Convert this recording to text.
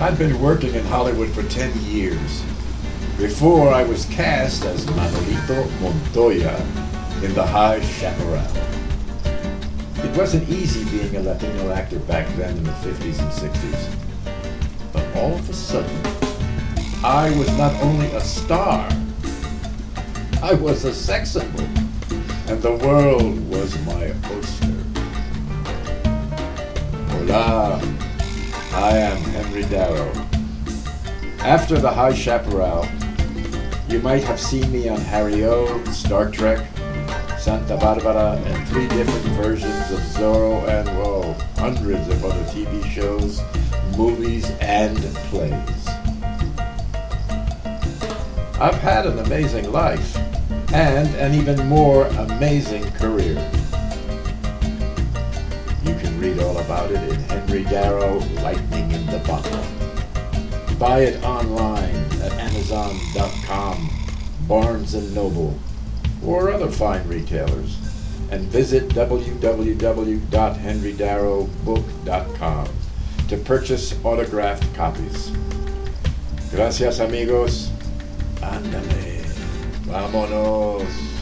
I'd been working in Hollywood for 10 years before I was cast as Manolito Montoya in The High Chaparral. It wasn't easy being a Latino actor back then in the 50s and 60s. But all of a sudden, I was not only a star, I was a sex symbol, and the world was my oyster. Hola, I am Henry Darrow. After The High Chaparral, you might have seen me on Harry-O, Star Trek, Santa Barbara, and 3 different versions of Zorro, and, well, hundreds of other TV shows, movies, and plays. I've had an amazing life, and an even more amazing career. You can read all about it in Henry Darrow, Lightning in the Bottle. Buy it online at Amazon.com, Barnes & Noble, or other fine retailers, and visit www.henrydarrowbook.com to purchase autographed copies. Gracias, amigos. Ándale. Vámonos.